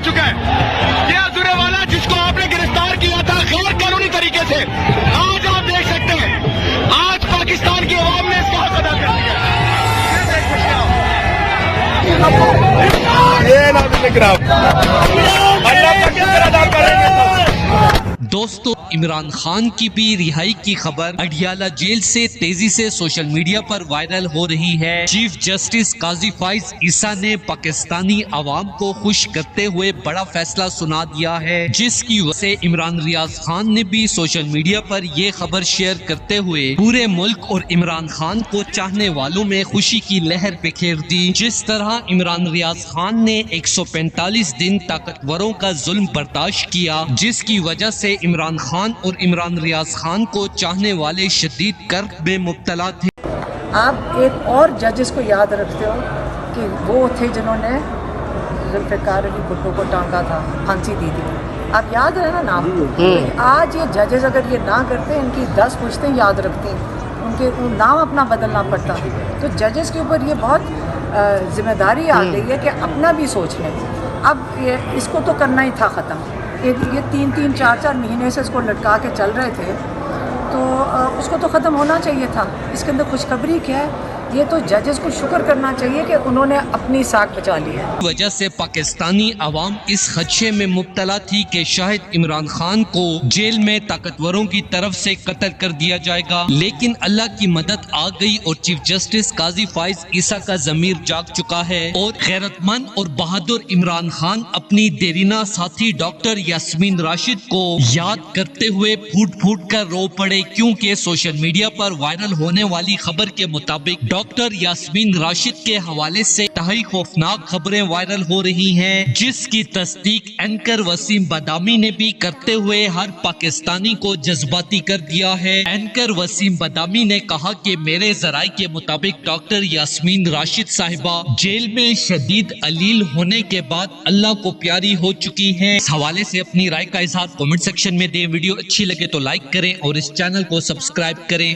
चुका है। ये अजूरे वाला जिसको आपने गिरफ्तार किया था गैर कानूनी तरीके से, आज आप देख सकते हैं आज पाकिस्तान की आवाम ने इसका हक अदा कर दिया। ये देख सकते हो। ये अल्लाह का शुक्र अदा करेंगे। दोस्तों, इमरान खान की भी रिहाई की खबर अडियाला जेल से तेजी से सोशल मीडिया पर वायरल हो रही है। चीफ जस्टिस काजी फाइज ईसा ने पाकिस्तानी आवाम को खुश करते हुए बड़ा फैसला सुना दिया है, जिसकी वजह से इमरान रियाज खान ने भी सोशल मीडिया पर ये खबर शेयर करते हुए पूरे मुल्क और इमरान खान को चाहने वालों में खुशी की लहर बिखेर दी। जिस तरह इमरान रियाज खान ने 145 दिन ताकतवरों का जुल्म बर्दाश्त किया, जिसकी वजह से इमरान खान और इमरान रियाज खान को चाहने वाले शदीद कर्ब में मुब्तला थे। आप एक और जजेस को याद रखते हो कि वो थे जिन्होंने जुल्फ़िकार अली भुट्टो को टांगा था, फांसी दी थी। आप याद है ना नाम? आज ये जजेस अगर ये ना करते, इनकी 10 पुश्तें याद रखती, उनके नाम अपना बदलना पड़ता। तो जजेस के ऊपर ये बहुत जिम्मेदारी आ गई है कि अपना भी सोच लें। अब इसको तो करना ही था ख़त्म। ये 3-3, 4-4 महीने से इसको लटका के चल रहे थे, तो उसको तो ख़त्म होना चाहिए था। इसके अंदर खुशखबरी क्या है? ये तो जजेस को शुक्र करना चाहिए कि उन्होंने अपनी साख बचा ली है। वजह से पाकिस्तानी अवाम इस खदशे में मुब्तला थी कि शायद इमरान खान को जेल में ताकतवरों की तरफ से कत्ल कर दिया जाएगा, लेकिन अल्लाह की मदद आ गई और चीफ जस्टिस काजी फाइज ईसा का ज़मीर जाग चुका है और गैरतमंद और बहादुर इमरान खान अपनी देरीना साथी डॉक्टर यास्मीन राशिद को याद करते हुए फूट फूट कर रो पड़े, क्योंकि सोशल मीडिया पर वायरल होने वाली खबर के मुताबिक डॉक्टर यास्मीन राशिद के हवाले से इंतहाई खौफनाक खबरें वायरल हो रही हैं, जिसकी तस्दीक एंकर वसीम बदामी ने भी करते हुए हर पाकिस्तानी को जज्बाती कर दिया है। एंकर वसीम बदामी ने कहा कि मेरे जराये के मुताबिक डॉक्टर यास्मीन राशिद साहिबा जेल में शदीद अलील होने के बाद अल्लाह को प्यारी हो चुकी हैं। इस हवाले से अपनी राय का इजहार कमेंट सेक्शन में दें। वीडियो अच्छी लगे तो लाइक करें और इस चैनल को सब्सक्राइब करें।